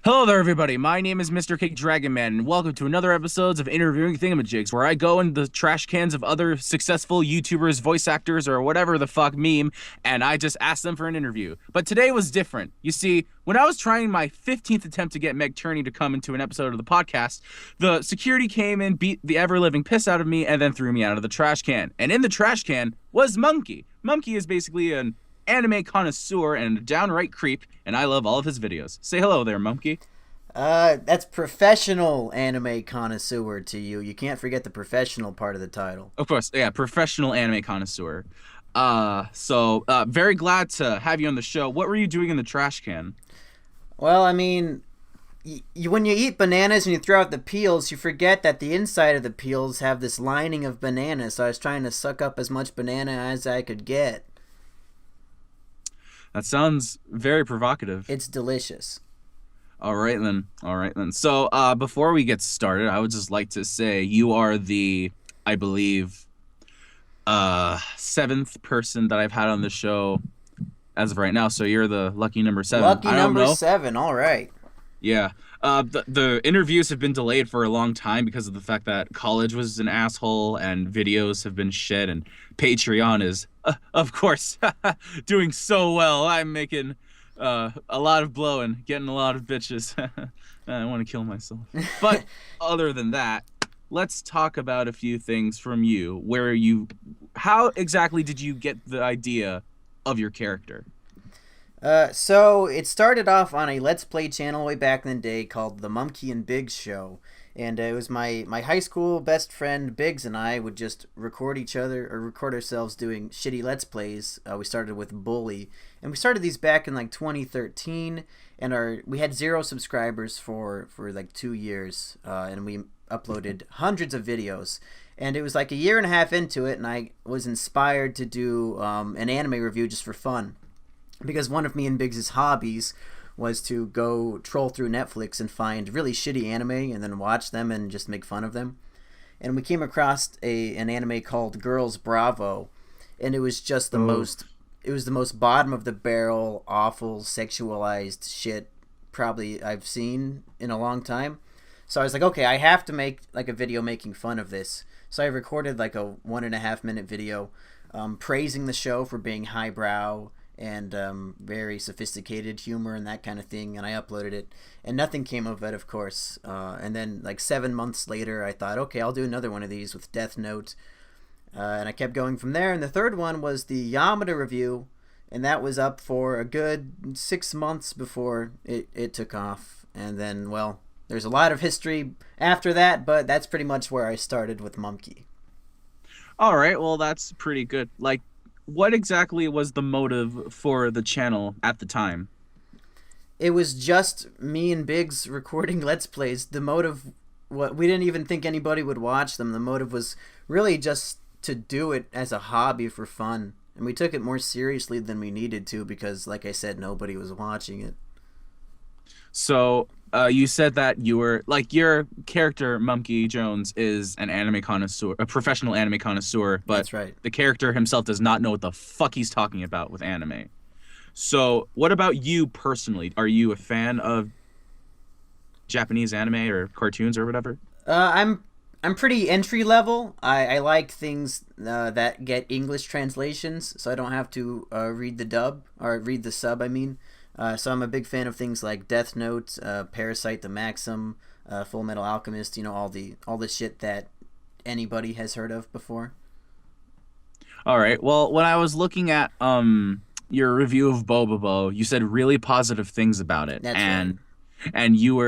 Hello there, everybody. My name is MrCake DragonMan, and welcome to another episode of Interviewing Thingamajigs, where I go in the trash cans of other successful YouTubers, voice actors, or whatever the fuck meme, and I just ask them for an interview. But today was different. You see, when I was trying my 15th attempt to get Meg Turney to come into an episode of the podcast, the security came in, beat the ever-living piss out of me, and then threw me out of the trash can. And in the trash can was Mumkey. Mumkey is basically an anime connoisseur and a downright creep, and I love all of his videos. Say hello there, Mumkey. That's professional anime connoisseur to you. You can't forget the professional part of the title. Of course, yeah, professional anime connoisseur. Very glad to have you on the show. What were you doing in the trash can? Well, I mean, when you eat bananas and you throw out the peels, you forget that the inside of the peels have this lining of banana, so I was trying to suck up as much banana as I could get. That sounds very provocative. It's delicious. All right then. All right then. So, before we get started, I would just like to say you are the, I believe, seventh person that I've had on the show as of right now. So you're the lucky number 7. Lucky I don't number know. 7, all right. Yeah. The interviews have been delayed for a long time because of the fact that college was an asshole and videos have been shit, and Patreon is, of course, doing so well. I'm making a lot of blow and getting a lot of bitches. I want to kill myself. But other than that, let's talk about a few things from you. How exactly did you get the idea of your character? So it started off on a Let's Play channel way back in the day called the Mumkey and Biggs Show. And it was my high school best friend Biggs and I would just record ourselves doing shitty Let's Plays. We started with Bully. And we started these back in like 2013. And we had 0 subscribers for like 2 years. And we uploaded hundreds of videos. And it was like a year and a half into it, and I was inspired to do an anime review just for fun. Because one of me and Biggs' hobbies was to go troll through Netflix and find really shitty anime and then watch them and just make fun of them. And we came across an anime called Girls Bravo, and it was just the most bottom of the barrel, awful, sexualized shit probably I've seen in a long time. So I was like, okay, I have to make like a video making fun of this. So I recorded like a 1.5 minute video praising the show for being highbrow and very sophisticated humor and that kind of thing, and I uploaded it, and nothing came of it, of course. And then like 7 months later, I thought, okay, I'll do another one of these with Death Note, and I kept going from there. And the third one was the Yamada review, and that was up for a good 6 months before it took off. And then, well, there's a lot of history after that, but that's pretty much where I started with Mumkey. All right, well, that's pretty good. Like, what exactly was the motive for the channel at the time? It was just me and Biggs recording Let's Plays. The motive, we didn't even think anybody would watch them. The motive was really just to do it as a hobby for fun. And we took it more seriously than we needed to because, like I said, nobody was watching it. So, you said that your character, Mumkey Jones, is an anime connoisseur, a professional anime connoisseur, but That's right. the character himself does not know what the fuck he's talking about with anime. So, what about you personally? Are you a fan of Japanese anime or cartoons or whatever? I'm pretty entry level. I like things that get English translations, so I don't have to read the dub or read the sub. I mean. So I'm a big fan of things like Death Note, Parasite the Maxim, Full Metal Alchemist, all the shit that anybody has heard of before. All right. Well, when I was looking at your review of Bobobo, you said really positive things about it. That's and right.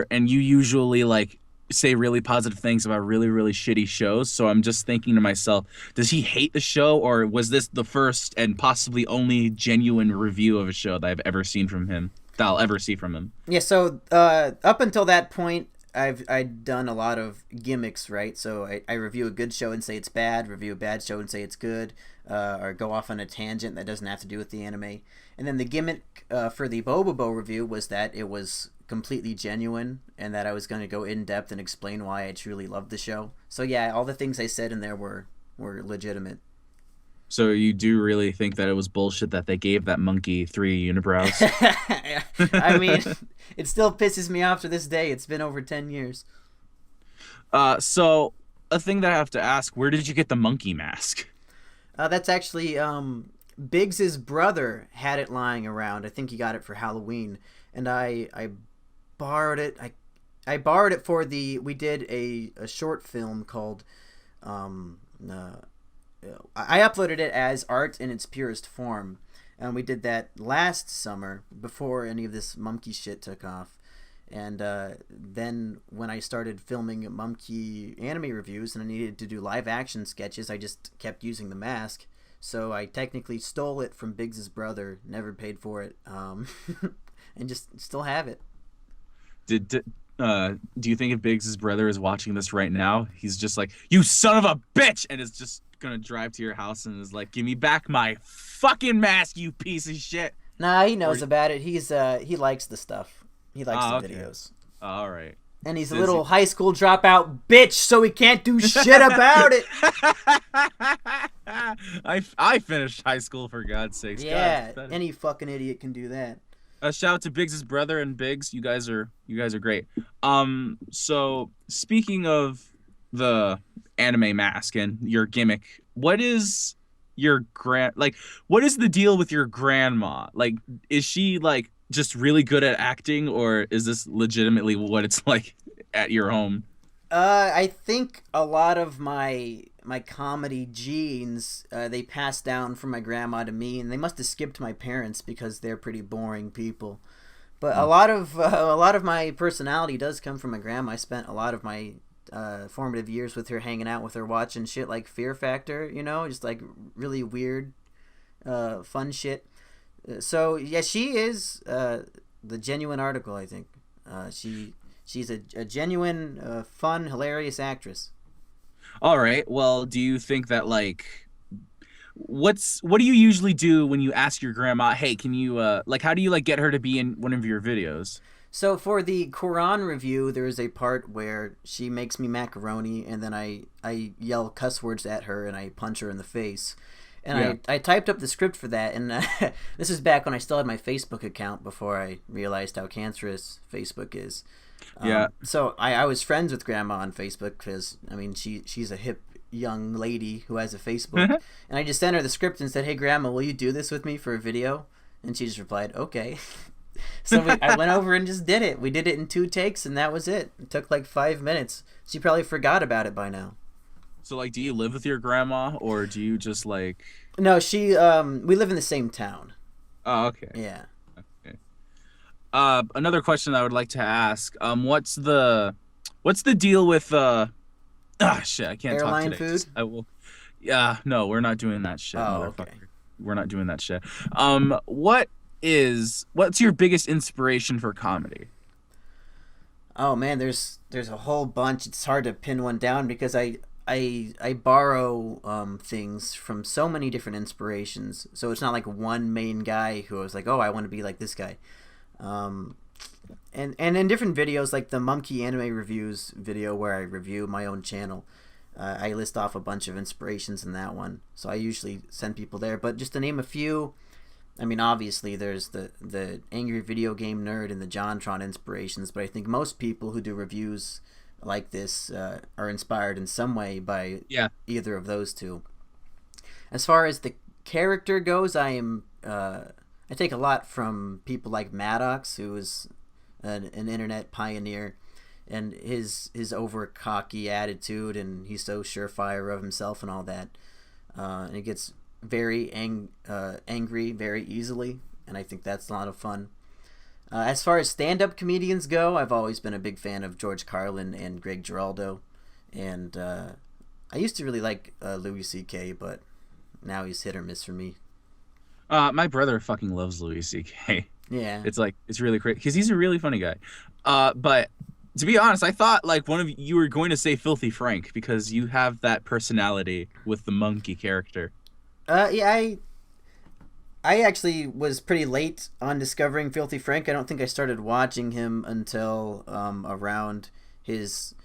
and you usually like say really positive things about really, really shitty shows. So I'm just thinking to myself, does he hate the show, or was this the first and possibly only genuine review of a show that I've ever seen from him, that I'll ever see from him? Yeah, so up until that point, I'd done a lot of gimmicks, right? So I review a good show and say it's bad, review a bad show and say it's good, or go off on a tangent that doesn't have to do with the anime. And then the gimmick for the Bobobo review was that it was completely genuine and that I was going to go in depth and explain why I truly loved the show. So yeah, all the things I said in there were legitimate. So you do really think that it was bullshit that they gave that monkey three unibrows? I mean, it still pisses me off to this day. It's been over 10 years. So a thing that I have to ask, where did you get the monkey mask? That's actually Biggs's brother had it lying around. I think he got it for Halloween, and I borrowed it. I borrowed it for we did a short film called I uploaded it as art in its purest form, and we did that last summer before any of this Mumkey shit took off. And then when I started filming Mumkey anime reviews and I needed to do live action sketches, I just kept using the mask. So I technically stole it from Biggs's brother, never paid for it, and just still have it. Do you think if Biggs's brother is watching this right now, he's just like, "You son of a bitch," and is just gonna drive to your house and is like, "Give me back my fucking mask, you piece of shit." Nah, he knows about it. He likes the stuff. He likes the Okay. videos. All right. And he's a little high school dropout bitch, so he can't do shit about it. I finished high school, for God's sakes. Yeah, God, any fucking idiot can do that. shout out to Biggs's brother and Biggs. You guys are great. So speaking of the anime mask and your gimmick, what is what is the deal with your grandma? Like, is she like just really good at acting, or is this legitimately what it's like at your home? I think a lot of my comedy genes they passed down from my grandma to me, and they must have skipped my parents because they're pretty boring people. But a lot of my personality does come from my grandma. I spent a lot of my formative years with her, hanging out with her, watching shit like Fear Factor, just like really weird, fun shit. So yeah, she is the genuine article. I think she's a genuine, fun, hilarious actress. All right. Well, do you think that what do you usually do when you ask your grandma, "Hey, can you how do you get her to be in one of your videos?" So for the Quran review, there is a part where she makes me macaroni, and then I yell cuss words at her and I punch her in the face. And Yeah. I typed up the script for that, and this is back when I still had my Facebook account before I realized how cancerous Facebook is. Yeah. So I was friends with Grandma on Facebook because, I mean, she's a hip young lady who has a Facebook. And I just sent her the script and said, "Hey, Grandma, will you do this with me for a video?" And she just replied, "Okay." So I went over and just did it. We did it in 2 takes, and that was it. It took like 5 minutes. She probably forgot about it by now. So do you live with your grandma, or do you just No, we live in the same town. Oh, okay. Yeah. Okay. Another question I would like to ask. What's the deal with shit, I can't talk Airline today. food? I will. Yeah, no, we're not doing that shit, Oh, motherfucker. okay. We're not doing that shit. What's your biggest inspiration for comedy? Oh man, there's a whole bunch. It's hard to pin one down because I borrow things from so many different inspirations. So it's not like one main guy who I was like, "Oh, I want to be like this guy." And in different videos, like the Mumkey Anime Reviews video where I review my own channel, I list off a bunch of inspirations in that one. So I usually send people there. But just to name a few, I mean, obviously there's the angry video game nerd and the JonTron inspirations, but I think most people who do reviews like this are inspired in some way by either of those two. As far as the character goes, I take a lot from people like Maddox, who is an internet pioneer, and his over cocky attitude, and he's so surefire of himself and all that. And he gets very angry very easily, and I think that's a lot of fun. As far as stand-up comedians go, I've always been a big fan of George Carlin and Greg Giraldo, and I used to really like Louis C.K., but now he's hit or miss for me. My brother fucking loves Louis C.K. Yeah. It's really crazy because he's a really funny guy. But to be honest, I thought one of you were going to say Filthy Frank because you have that personality with the monkey character. Yeah, I actually was pretty late on discovering Filthy Frank. I don't think I started watching him until around his.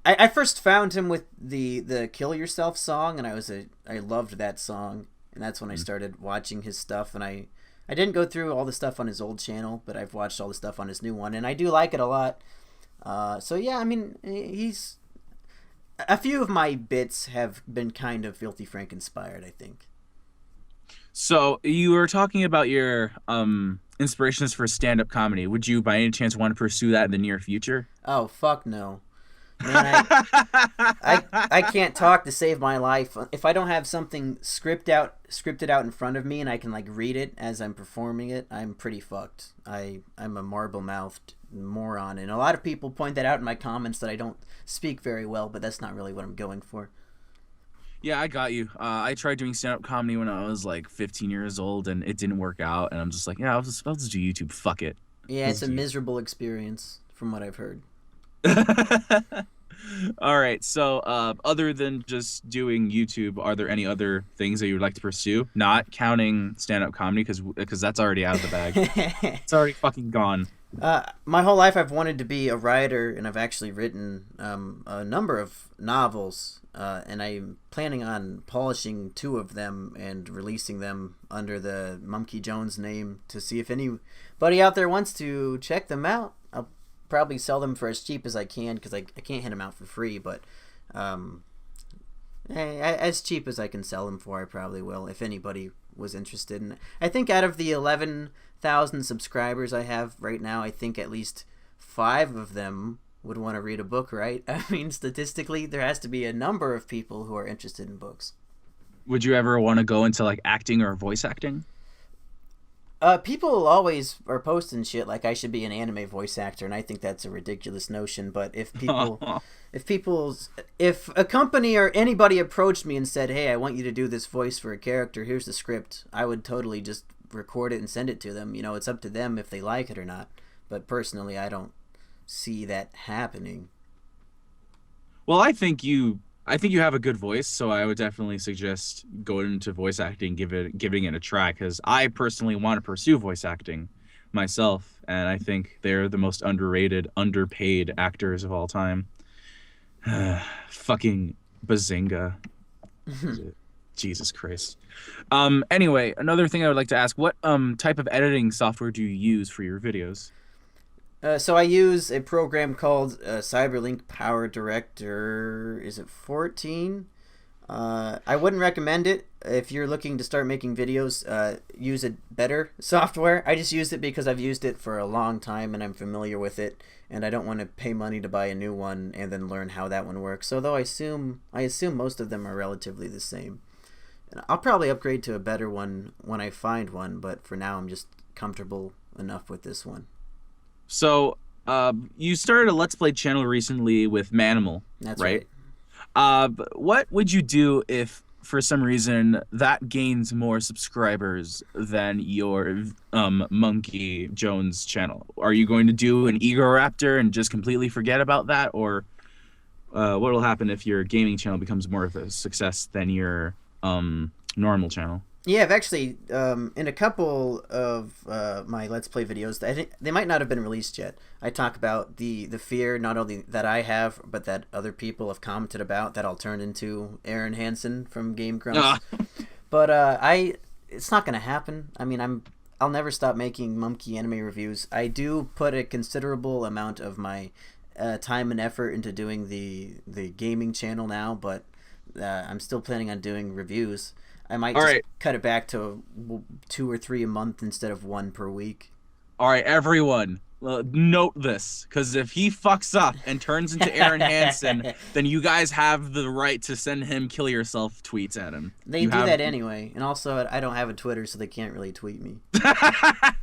I first found him with the Kill Yourself song, and I loved that song. and that's when I started watching his stuff. And I didn't go through all the stuff on his old channel, but I've watched all the stuff on his new one, and I do like it a lot. So yeah, I mean, he's a few of my bits have been kind of Filthy Frank inspired, I think. So you were talking about your inspirations for stand-up comedy. Would you by any chance want to pursue that in the near future? Oh fuck no. Man, I can't talk to save my life. If I don't have something scripted out in front of me and I can like read it as I'm performing it, I'm pretty fucked. I'm a marble-mouthed moron, and a lot of people point that out in my comments that I don't speak very well, but that's not really what I'm going for. Yeah, I got you. I tried doing stand-up comedy when I was like 15 years old, and it didn't work out. And I'm just like, yeah, I'll just do YouTube. Fuck it. Yeah, it's a miserable experience from what I've heard. All right. So, other than just doing YouTube, are there any other things that you would like to pursue? Not counting stand-up comedy, because that's already out of the bag. It's already fucking gone. My whole life I've wanted to be a writer, and I've actually written a number of novels, and I'm planning on polishing 2 of them and releasing them under the Mumkey Jones name to see if anybody out there wants to check them out. I'll probably sell them for as cheap as I can, because I can't hand them out for free, but as cheap as I can sell them for, I probably will, if anybody was interested. And I think out of the 11,000 subscribers I have right now, I think at least 5 of them would want to read a book, right? I mean, statistically, there has to be a number of people who are interested in books. Would you ever want to go into like acting or voice acting? People always are posting shit like I should be an anime voice actor, and I think that's a ridiculous notion. But if a company or anybody approached me and said, "Hey, I want you to do this voice for a character. Here's the script," I would totally just record it and send it to them. You know, it's up to them if they like it or not. But personally, I don't see that happening. Well, I think you have a good voice, so I would definitely suggest going into voice acting, giving it a try, because I personally want to pursue voice acting myself, and I think they're the most underrated, underpaid actors of all time. Fucking bazinga. Jesus Christ. Anyway, another thing I would like to ask, what type of editing software do you use for your videos? So I use a program called Cyberlink Power Director. Is it 14? I wouldn't recommend it if you're looking to start making videos. Use a better software. I just used it because I've used it for a long time and I'm familiar with it, and I don't want to pay money to buy a new one and then learn how that one works. So though I assume most of them are relatively the same. And I'll probably upgrade to a better one when I find one, but for now I'm just comfortable enough with this one. So, you started a Let's Play channel recently with Manimal, That's right? What would you do if, for some reason, that gains more subscribers than your Mumkey Jones channel? Are you going to do an Ego Raptor and just completely forget about that? Or what will happen if your gaming channel becomes more of a success than your normal channel? Yeah, I've actually, in a couple of my Let's Play videos, I think they might not have been released yet, I talk about the fear not only that I have, but that other people have commented about, that I'll turn into Aaron Hansen from Game Grumps. But it's not going to happen. I mean, I'll never stop making Mumkey anime reviews. I do put a considerable amount of my time and effort into doing the gaming channel now, but I'm still planning on doing reviews. I might just cut it back to 2 or 3 a month instead of 1 per week. All right, everyone, note this, because if he fucks up and turns into Aaron Hansen, then you guys have the right to send him kill yourself tweets at him. They do that anyway, and also I don't have a Twitter, so they can't really tweet me.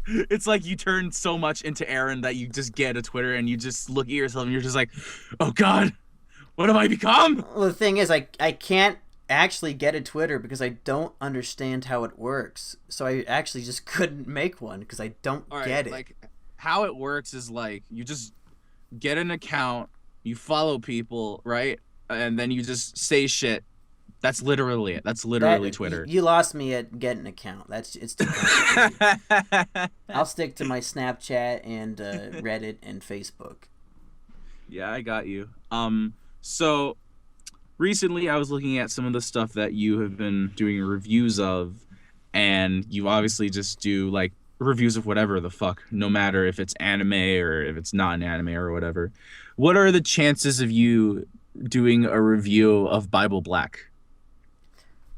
It's like you turn so much into Aaron that you just get a Twitter and you just look at yourself and you're just like, oh God, what have I become? Well, the thing is, I can't actually get a Twitter because I don't understand how it works. So I actually just couldn't make one because I don't get it. Like, how it works is like you just get an account, you follow people, right? And then you just say shit. That's literally it. That's literally Twitter. You lost me at get an account. It's too complicated. I'll stick to my Snapchat and Reddit and Facebook. Yeah, I got you. So recently I was looking at some of the stuff that you have been doing reviews of, and you obviously just do like reviews of whatever the fuck, no matter if it's anime or if it's not an anime or whatever. What are the chances of you doing a review of Bible Black?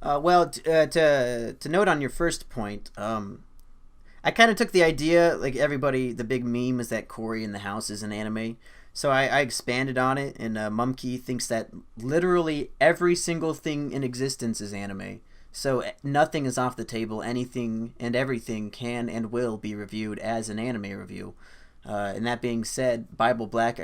To note on your first point, I kind of took the idea, like everybody, the big meme is that Cory in the house is an anime. So I expanded on it, and Mumkey thinks that literally every single thing in existence is anime. So nothing is off the table. Anything and everything can and will be reviewed as an anime review. And that being said, Bible Black,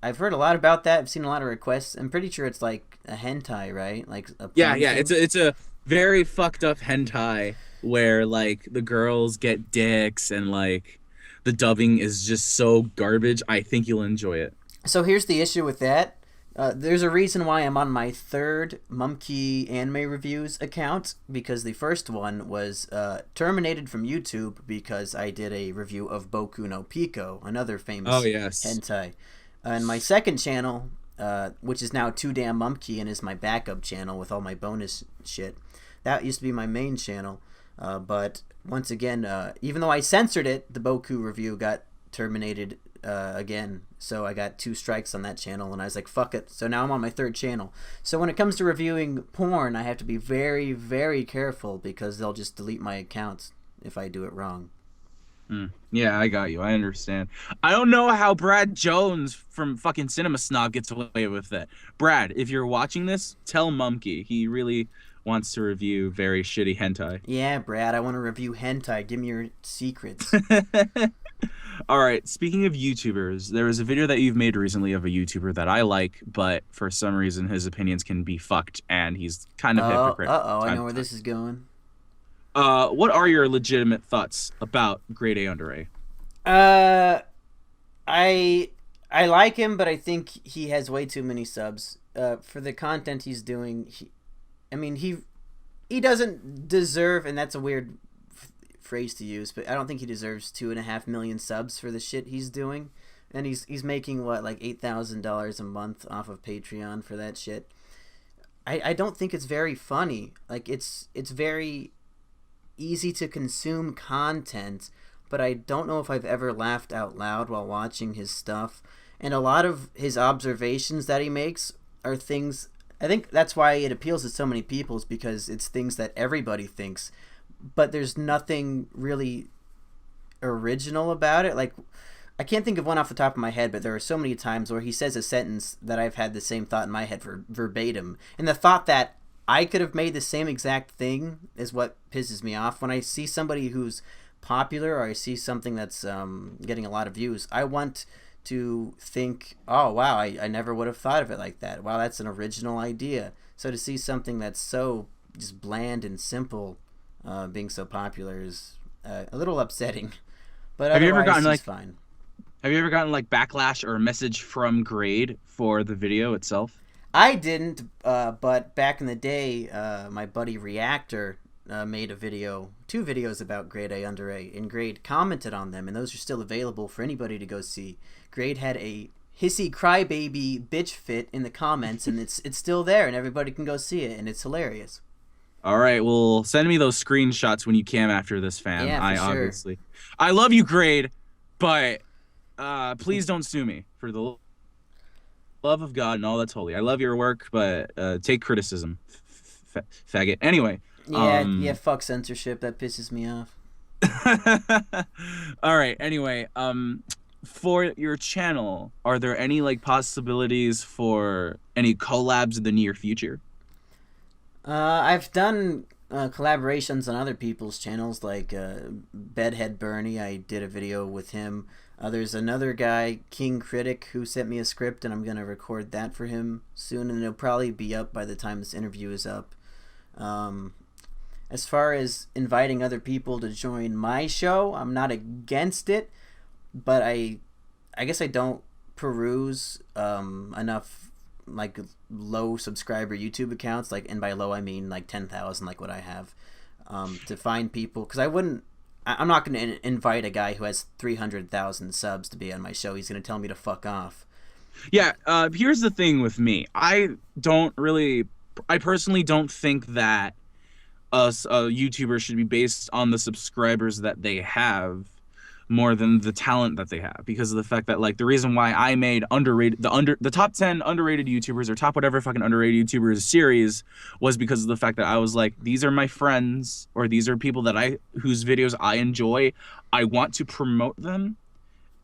I've heard a lot about that. I've seen a lot of requests. I'm pretty sure it's like a hentai, right? Like a Yeah, porn yeah, thing. it's a very fucked up hentai where like the girls get dicks and like the dubbing is just so garbage. I think you'll enjoy it. So here's the issue with that. There's a reason why I'm on my third Mumkey anime reviews account, because the first one was terminated from YouTube because I did a review of Boku no Pico, another Oh famous yes. hentai. And my second channel, which is now Too Damn Mumkey and is my backup channel with all my bonus shit, that used to be my main channel. But once again, even though I censored it, the Boku review got terminated again. So I got 2 strikes on that channel, and I was like, fuck it. So now I'm on my third channel. So when it comes to reviewing porn, I have to be very, very careful because they'll just delete my accounts if I do it wrong. Yeah, I got you. I understand. I don't know how Brad Jones from fucking Cinema Snob gets away with it. Brad, if you're watching this, tell Mumkey. He really wants to review very shitty hentai. Yeah, Brad, I want to review hentai. Give me your secrets. All right, speaking of YouTubers, there was a video that you've made recently of a YouTuber that I like, but for some reason his opinions can be fucked, and he's kind of hypocrite. I know where this is going. What are your legitimate thoughts about Grade A Under A? Uh, I like him, but I think he has way too many subs. For the content he's doing, I mean, he doesn't deserve, and that's a weird phrase to use, but I don't think he deserves 2.5 million subs for the shit he's doing. And he's making what, like $8,000 a month off of Patreon for that shit. I don't think it's very funny. Like it's very easy to consume content, but I don't know if I've ever laughed out loud while watching his stuff. And a lot of his observations that he makes are things, I think that's why it appeals to so many people, is because it's things that everybody thinks, but there's nothing really original about it. Like, I can't think of one off the top of my head, but there are so many times where he says a sentence that I've had the same thought in my head for verbatim. And the thought that I could have made the same exact thing is what pisses me off. When I see somebody who's popular, or I see something that's getting a lot of views, I want to think, oh, wow, I never would have thought of it like that. Wow, that's an original idea. So to see something that's so just bland and simple being so popular is a little upsetting. But Have you ever otherwise, gotten he's like fine. Have you ever gotten like backlash or a message from Grade for the video itself? I didn't, but back in the day, my buddy Reactor made a video, 2 videos about Grade A Under A, and Grade commented on them, and those are still available for anybody to go see. Grade had a hissy crybaby bitch fit in the comments, and it's still there, and everybody can go see it, and it's hilarious. All right, well, send me those screenshots when you can after this, fam. Yeah, for sure. I love you, Grade, but please don't sue me for the love of God and all that's holy. I love your work, but take criticism, faggot. Anyway. Yeah, fuck censorship. That pisses me off. All right. Anyway, for your channel, are there any like possibilities for any collabs in the near future? I've done collaborations on other people's channels, like Bedhead Bernie. I did a video with him. There's another guy, King Critic, who sent me a script, and I'm going to record that for him soon, and it'll probably be up by the time this interview is up. As far as inviting other people to join my show, I'm not against it, but I guess I don't peruse enough like low subscriber YouTube accounts, like, and by low I mean like 10,000, like what I have, to find people, because I'm not going to invite a guy who has 300,000 subs to be on my show. He's going to tell me to fuck off. Yeah, here's the thing with me. I don't really I personally don't think that us YouTubers should be based on the subscribers that they have more than the talent that they have, because of the fact that, like, the reason why I made the top 10 underrated YouTubers or top whatever fucking underrated YouTubers series was because of the fact that I was like, these are my friends, or these are people that whose videos I enjoy. I want to promote them,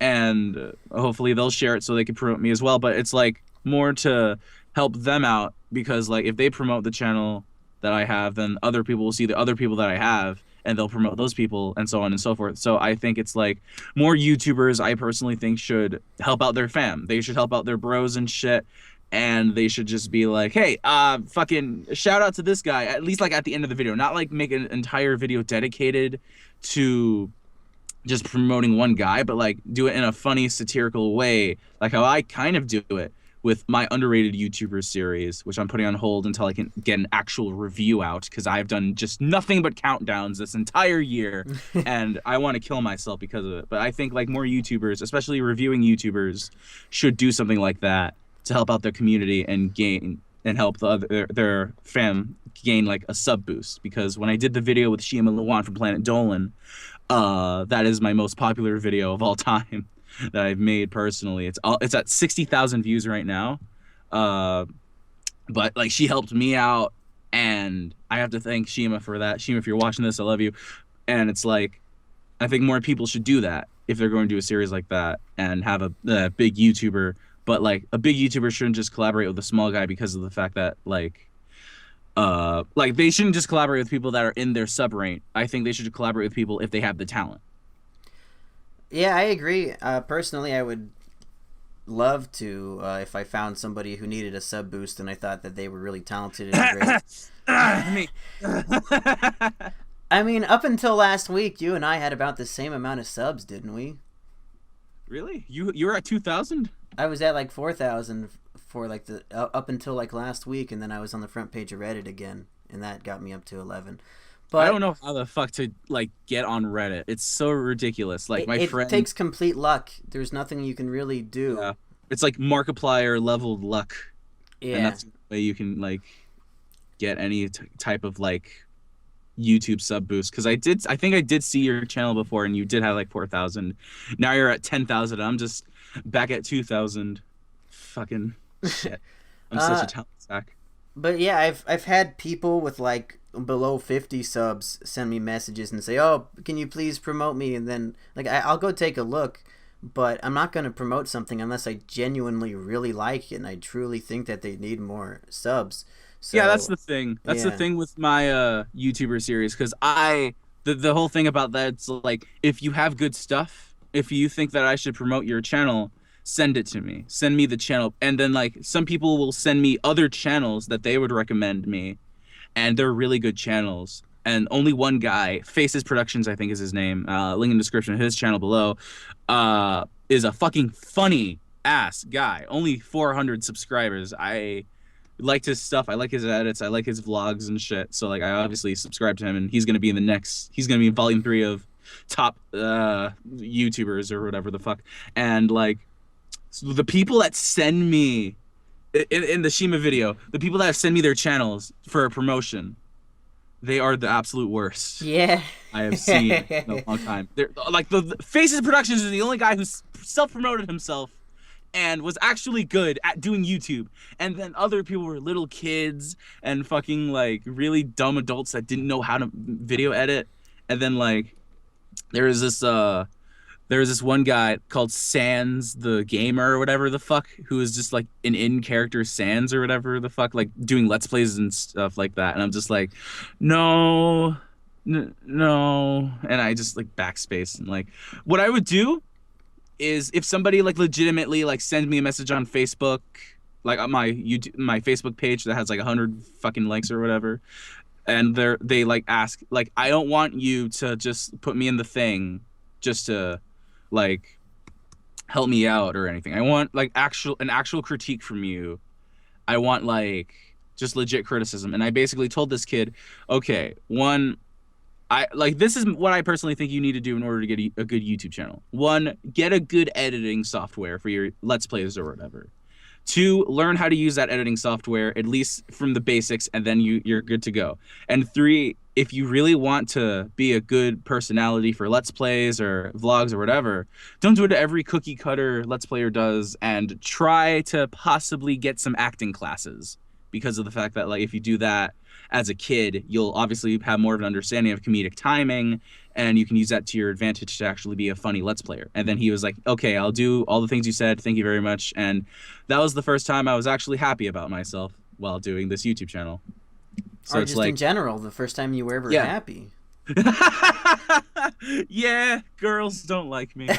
and hopefully they'll share it so they can promote me as well. But it's like more to help them out, because like if they promote the channel that I have, then other people will see the other people that I have, and they'll promote those people, and so on and so forth. So I think it's like more YouTubers, I personally think, should help out their fam. They should help out their bros and shit. And they should just be like, hey, fucking shout out to this guy, at least like at the end of the video. Not like make an entire video dedicated to just promoting one guy, but like do it in a funny, satirical way, like how I kind of do it with my underrated YouTuber series, which I'm putting on hold until I can get an actual review out, because I've done just nothing but countdowns this entire year, and I want to kill myself because of it. But I think like more YouTubers, especially reviewing YouTubers, should do something like that to help out their community and help their fam gain like a sub boost. Because when I did the video with Shima Luan from Planet Dolan, that is my most popular video of all time that I've made personally. It's at 60,000 views right now. But like, she helped me out, and I have to thank Shima for that. Shima, if you're watching this, I love you. And it's like, I think more people should do that if they're going to do a series like that and have a big YouTuber. But like, a big YouTuber shouldn't just collaborate with a small guy because of the fact that like they shouldn't just collaborate with people that are in their sub rank. I think they should collaborate with people if they have the talent. Yeah, I agree. Personally, I would love to if I found somebody who needed a sub boost and I thought that they were really talented and great. I mean, up until last week, you and I had about the same amount of subs, didn't we? Really? You were at 2,000? I was at like 4,000 for like the up until like last week, and then I was on the front page of Reddit again, and that got me up to 11. But I don't know how the fuck to like get on Reddit. It's so ridiculous. Like my friend, it takes complete luck. There's nothing you can really do. Yeah. It's like Markiplier leveled luck. Yeah. And that's the way you can like get any type of like YouTube sub boost. Because I think I did see your channel before, and you did have like 4,000. Now you're at 10,000. I'm just back at 2,000. Fucking shit. I'm such a talent sack. But yeah, I've had people with like below 50 subs send me messages and say, oh, can you please promote me? And then like I'll go take a look, but I'm not going to promote something unless I genuinely really like it and I truly think that they need more subs. So, yeah, that's the thing. That's the thing with my YouTuber series, because the whole thing about that, it's like, if you have good stuff, if you think that I should promote your channel, send it to me. Send me the channel. And then like some people will send me other channels that they would recommend me, and they're really good channels. And only one guy, Faces Productions, I think is his name, link in the description of his channel below, is a fucking funny ass guy. Only 400 subscribers. I liked his stuff. I like his edits. I like his vlogs and shit. So like, I obviously subscribe to him, and he's gonna be in volume 3 of top YouTubers or whatever the fuck. And like, so the people that send me in the Shima video, the people that send me their channels for a promotion, they are the absolute worst. Yeah. I have seen in a long time. They're like, the Faces Productions is the only guy who self-promoted himself and was actually good at doing YouTube. And then other people were little kids and fucking like really dumb adults that didn't know how to video edit. And then like, there was this one guy called Sans the Gamer or whatever the fuck, who is just like an in-character Sans or whatever the fuck, like doing Let's Plays and stuff like that. And I'm just like, no. And I just like backspace. And like, what I would do is, if somebody like legitimately like send me a message on Facebook, like on my Facebook page that has like 100 fucking likes or whatever, and they like ask, like, I don't want you to just put me in the thing just to like help me out or anything. I want like an actual critique from you. I want like just legit criticism. And I basically told this kid, okay, this is what I personally think you need to do in order to get a good YouTube channel. 1, get a good editing software for your Let's Plays or whatever. 2, learn how to use that editing software, at least from the basics, and then you're good to go. And 3, if you really want to be a good personality for Let's Plays or vlogs or whatever, don't do what every cookie cutter Let's Player does, and try to possibly get some acting classes. Because of the fact that, like, if you do that as a kid, you'll obviously have more of an understanding of comedic timing, and you can use that to your advantage to actually be a funny Let's Player. And then he was like, okay, I'll do all the things you said. Thank you very much. And that was the first time I was actually happy about myself while doing this YouTube channel. So or it's just like, in general, the first time you were ever happy. Yeah, girls don't like me.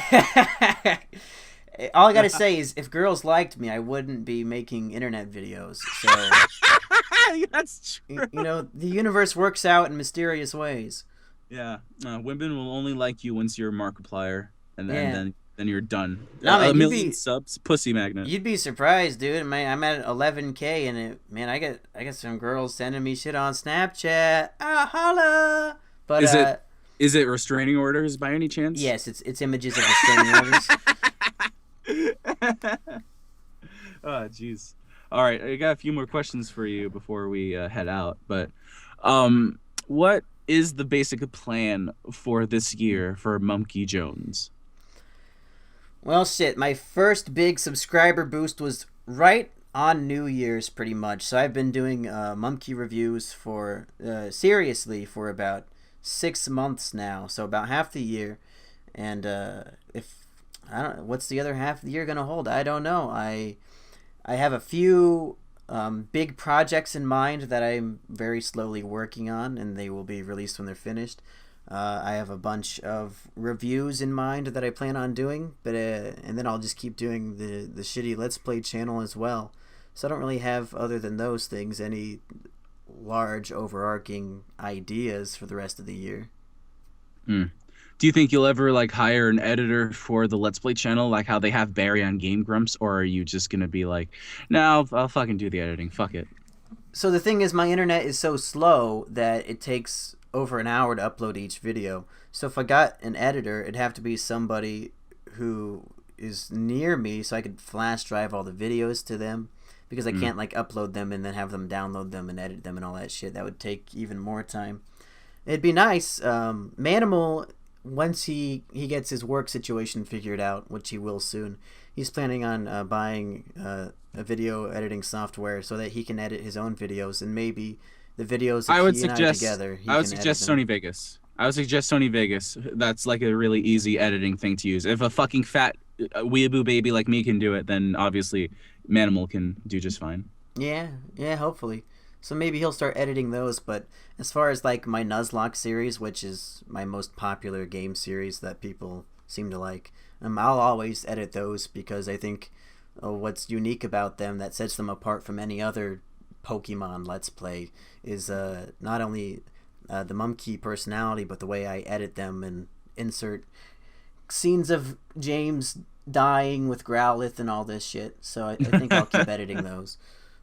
All I gotta say is, if girls liked me, I wouldn't be making internet videos. So that's true. You know, the universe works out in mysterious ways. Yeah, women will only like you once you're a Markiplier, and then you're done. No, man, a million subs, pussy magnet. You'd be surprised, dude. Man, I'm at 11K, and I get some girls sending me shit on Snapchat. Ah, holla! But is it restraining orders by any chance? Yes, it's images of restraining orders. Oh, jeez. All right, I got a few more questions for you before we head out. But what is the basic plan for this year for Mumkey Jones? Well, shit, my first big subscriber boost was right on New Year's, pretty much. So I've been doing Mumkey reviews for seriously for about 6 months now, so about half the year. And if I don't, what's the other half of the year gonna hold? I don't know. I have a few big projects in mind that I'm very slowly working on, and they will be released when they're finished. I have a bunch of reviews in mind that I plan on doing, but and then I'll just keep doing the shitty Let's Play channel as well. So I don't really have, other than those things, any large overarching ideas for the rest of the year. Do you think you'll ever like hire an editor for the Let's Play channel, like how they have Barry on Game Grumps, or are you just gonna be like, no, I'll fucking do the editing, fuck it? So the thing is, my internet is so slow that it takes over an hour to upload each video. So if I got an editor, it'd have to be somebody who is near me, so I could flash drive all the videos to them, because I can't like upload them and then have them download them and edit them and all that shit. That would take even more time. It'd be nice. Manimal, once he gets his work situation figured out, which he will soon, he's planning on buying a video editing software so that he can edit his own videos, and maybe the videos that he and I together. I would suggest Sony Vegas. I would suggest Sony Vegas. That's like a really easy editing thing to use. If a fucking fat weeaboo baby like me can do it, then obviously Manimal can do just fine. Yeah, hopefully. So maybe he'll start editing those. But as far as like my Nuzlocke series, which is my most popular game series that people seem to like, I'll always edit those, because I think what's unique about them that sets them apart from any other Pokemon Let's Play is not only the Mumkey personality, but the way I edit them and insert scenes of James dying with Growlithe and all this shit. So I think I'll keep editing those.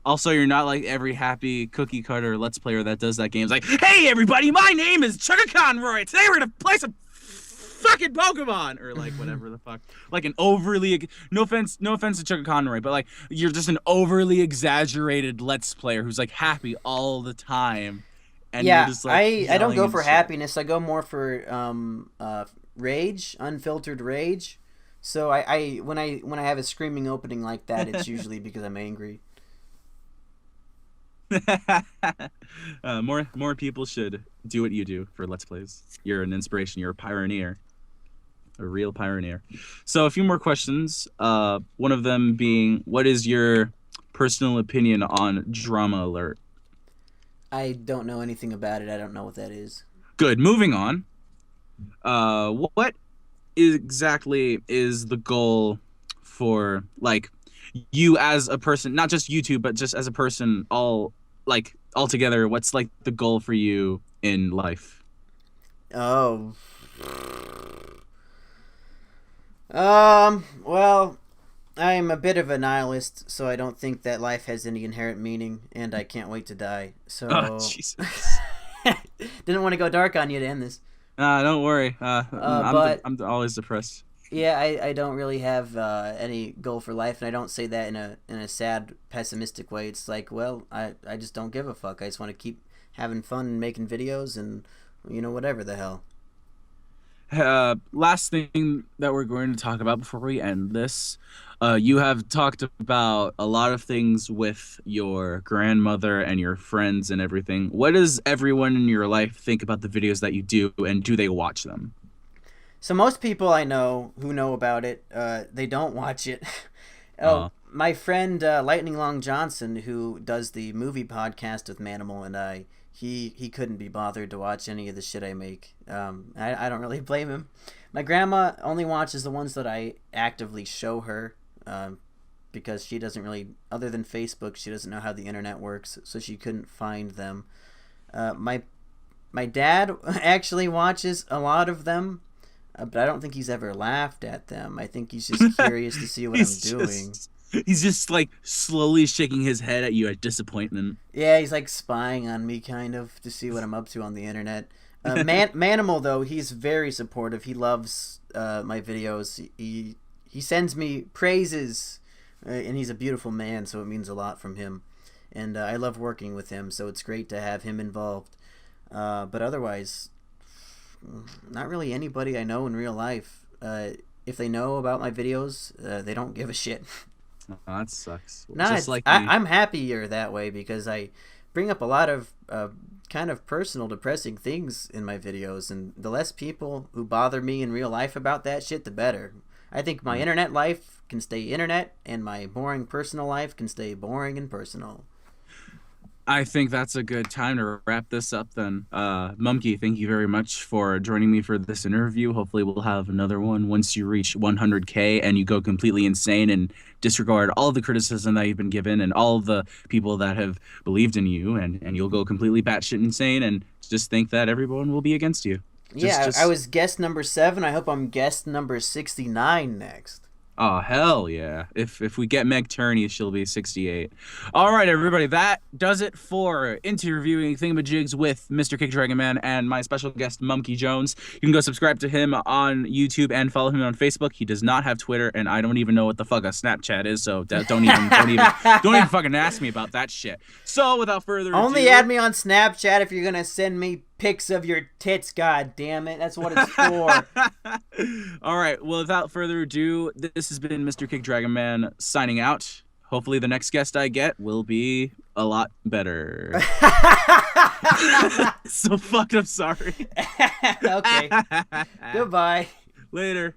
Also, you're not like every happy cookie cutter Let's Player that does that game. It's like, hey everybody, my name is Chugaconroy. Today we're gonna play some fucking Pokemon, or like whatever the fuck. Like an overly, no offense to Chugaconroy, but like you're just an overly exaggerated Let's Player who's like happy all the time. And yeah, you're just, like, I don't go for shit. happiness. I go more for rage, unfiltered rage. So when I have a screaming opening like that, it's usually because I'm angry. More people should do what you do for Let's Plays. You're an inspiration. You're a pioneer. A real pioneer. So a few more questions. One of them being, what is your personal opinion on Drama Alert? I don't know anything about it. I don't know what that is. Good. Moving on. What exactly is the goal for like you as a person, not just YouTube, but just as a person, all together? What's like the goal for you in life? Oh. Well, I'm a bit of a nihilist, so I don't think that life has any inherent meaning, and I can't wait to die. So, Jesus. Didn't want to go dark on you to end this. Don't worry. I'm always depressed. Yeah, I don't really have any goal for life, and I don't say that in a sad, pessimistic way. It's like, well, I just don't give a fuck. I just want to keep having fun and making videos and, whatever the hell. Last thing that we're going to talk about before we end this, you have talked about a lot of things with your grandmother and your friends and everything. What does everyone in your life think about the videos that you do, and do they watch them? So most people I know who know about it, they don't watch it. Uh, Oh, my friend Lightning Long Johnson, who does the movie podcast with Manimal and I, he couldn't be bothered to watch any of the shit I make. I don't really blame him. My grandma only watches the ones that I actively show her, because she doesn't really, other than Facebook, she doesn't know how the internet works, so she couldn't find them. My dad actually watches a lot of them, but I don't think he's ever laughed at them. I think he's just curious to see what I'm doing. He's just like slowly shaking his head at you at disappointment. Yeah, he's like spying on me, kind of, to see what I'm up to on the internet. Manimal, though, he's very supportive. He loves my videos. He sends me praises, and he's a beautiful man, so it means a lot from him. And I love working with him, so it's great to have him involved. But otherwise, not really anybody I know in real life. If they know about my videos, they don't give a shit. Oh, that sucks. No, Just like I'm happier that way because I bring up a lot of kind of personal, depressing things in my videos, and the less people who bother me in real life about that shit, the better. I think my internet life can stay internet, and my boring personal life can stay boring and personal. I think that's a good time to wrap this up then. Mumkey, thank you very much for joining me for this interview. Hopefully we'll have another one once you reach 100K and you go completely insane and disregard all the criticism that you've been given and all the people that have believed in you, and you'll go completely batshit insane and just think that everyone will be against you. I was guest number 7. I hope I'm guest number 69 next. Oh, hell yeah. If we get Meg Turney, she'll be 68. All right, everybody. That does it for interviewing Thingamajigs with MrCake DragonMan and my special guest, Mumkey Jones. You can go subscribe to him on YouTube and follow him on Facebook. He does not have Twitter, and I don't even know what the fuck a Snapchat is, so don't even fucking ask me about that shit. So, without further ado... Only add me on Snapchat if you're gonna send me pics of your tits, god damn it. That's what it's for. All right, well, without further ado, this has been MrCake DragonMan signing out. Hopefully the next guest I get will be a lot better. So fucked up, sorry. Okay. Goodbye. Later.